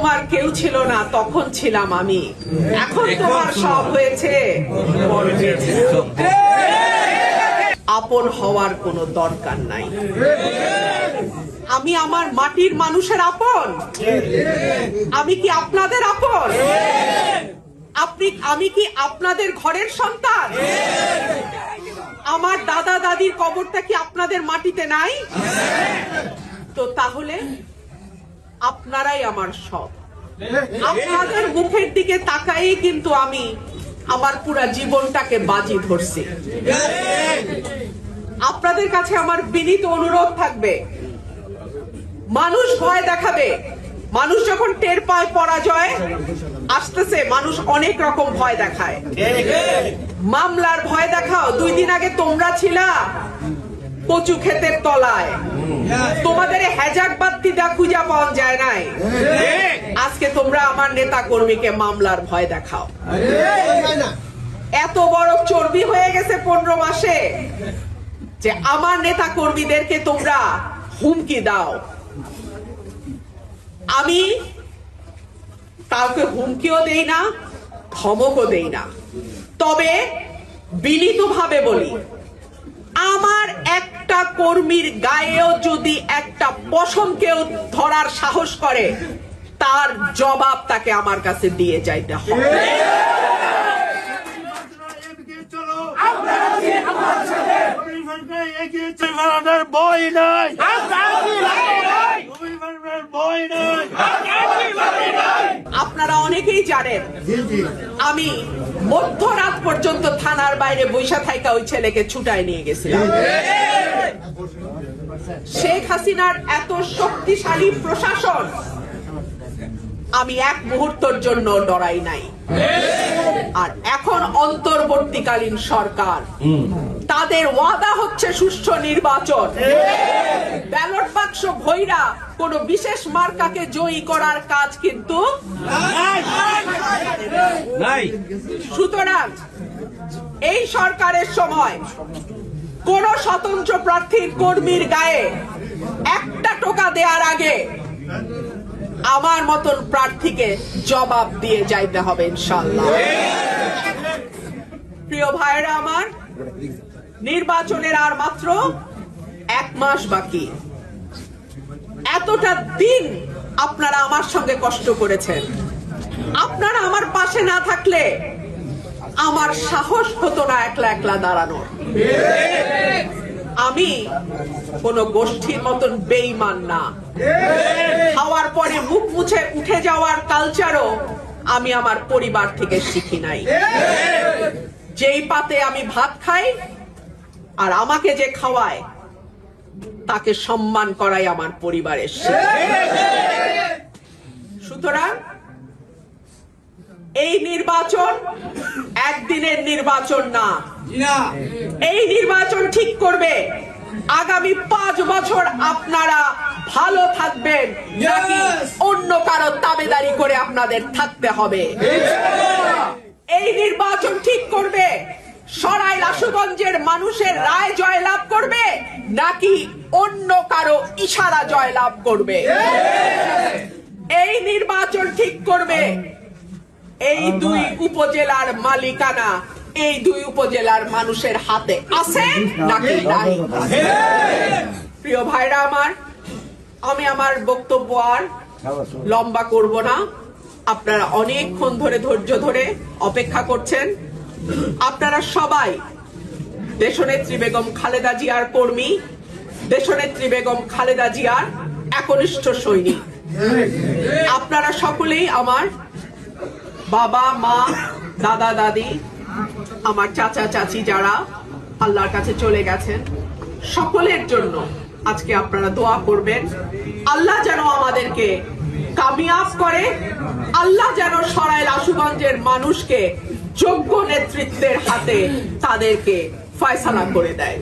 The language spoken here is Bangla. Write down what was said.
তোমার কেউ ছিল না, তখন ছিলাম আমি। এখন তোমার সব হয়েছে, আপন হওয়ার কোনো দরকার নাই। আমি আমার মাটির মানুষের আপন। আমি কি আপনাদের আপন? আমি কি আপনাদের ঘরের সন্তান? আমার দাদা দাদির কবরটা কি আপনাদের মাটিতে নাই? তো তাহলে আপনারাই আমার সব। আপনাদের মুখের দিকে তাকাই কিন্তু আমি আমার পুরা জীবনটাকে বাজি ধরছি। আপনাদের কাছে আমার বিনীত অনুরোধ থাকবে, মানুষ ভয় দেখাবে। মানুষ যখন টের পায় পরাজয় আসতেছে, মানুষ অনেক রকম ভয় দেখায়। মামলার ভয় দেখাও। 2 দিন আগে তোমরা ছিলা কচু ক্ষেতের তলায়, তোমাদের হ্যাজাক বাত্তি দা খুঁজা পাওয়া যায় নাই। আজকে তোমরা আমার নেতা কর্মীকে মামলার ভয় দেখাও। এত বড় চর্বি হয়ে গেছে 15 মাসে যে আমার নেতা কর্মীদেরকে তোমরা হুমকি দাও। আমি কাউকে হুমকিও দেই না, ধমকও দেই না। তবে বিনীতভাবে বলি, আমার একটা কর্মীর গায়েও যদি একটা পশম কেউ ধরার সাহস করে, তার জবাব তাকে আমার কাছে দিয়ে যাইতে হবে। আপনারা অনেকেই জানেন আমি মধ্যরাত পর্যন্ত থানার বাইরে বৈশা থাইকা ওই ছেলেকে ছুটায় নিয়ে গেছিলাম। শেখ হাসিনার এত শক্তিশালী প্রশাসন আমি এক মুহূর্তের জন্য ডরাই নাই। আর এখন অন্তর্বর্তীকালীন সরকার, তাদের ওয়াদা হচ্ছে সুষ্ঠু নির্বাচন। ব্যালট বাক্স ভৈরা কোন বিশেষ মার্কাকে জয়ী করার কাজ কিন্তু নাই। সুতরাং এই সরকারের সময় কোন স্বতন্ত্র প্রার্থীর কর্মীর গায়ে একটা টোকা দেওয়ার আগে আমার মতন প্রার্থীকে জবাব দিয়ে যাইতে হবে ইনশাআল্লাহ। প্রিয় ভাইরা আমার, নির্বাচনের আর মাত্র 1 মাস বাকি। এতটা দিন আপনারা আমার সঙ্গে কষ্ট করেছেন। আপনারা আমার পাশে না থাকলে আমার সাহস হতো না একলা একলা দাঁড়ানোর। আমি কোন গোষ্ঠীর মতন বেঈমান না। খাওয়ার পরে মুখ মুছে উঠে যাওয়ার কালচারও আমি আমার পরিবার থেকে শিখি নাই। যেই পাতে আমি ভাত খাই আর আমাকে যে খাওয়ায় তাকে সম্মান করাই আমার পরিবারের শিক্ষা। সুতরাং এই নির্বাচন একদিনের নির্বাচন না। এই নির্বাচন ঠিক করবে আগামী 5 বছর আপনারা ভালো থাকবেন নাকি অন্য কারো তাবেদারি করে আপনাদের থাকতে হবে। এই নির্বাচন ঠিক করবে সরাইল আশুগঞ্জের মানুষের রায় জয়লাভ করবে নাকি অন্য কারো ইশারা জয়লাভ করবে। এই নির্বাচন ঠিক করবে এই 2 উপজেলার মালিকানা এই 2 উপজেলার মানুষের হাতে আছে নাকি নাই। প্রিয় ভাইরা আমার, আমি আমার বক্তব্য আর লম্বা করব না। আপনারা অনেকক্ষণ ধরে ধৈর্য ধরে অপেক্ষা করছেন। আপনারা সবাই দেশনেত্রী বেগম খালেদা জিয়ার কর্মী, দেশনেত্রী বেগম খালেদা জিয়ার একনিষ্ঠ সৈনিক। আপনারা সকলেই আমার বাবা মা, দাদা দাদি, আমার চাচা চাচি যারা আল্লাহর কাছে চলে গেছেন, সকলের জন্য আজকে আপনারা দোয়া করবেন। আল্লাহ যেন আমাদেরকে কামিয়াব করে, আল্লাহ যেন সরাইল আশুগঞ্জের মানুষকে যোগ্য নেতৃত্বের হাতে তাদেরকে ফয়সালা করে দেয়।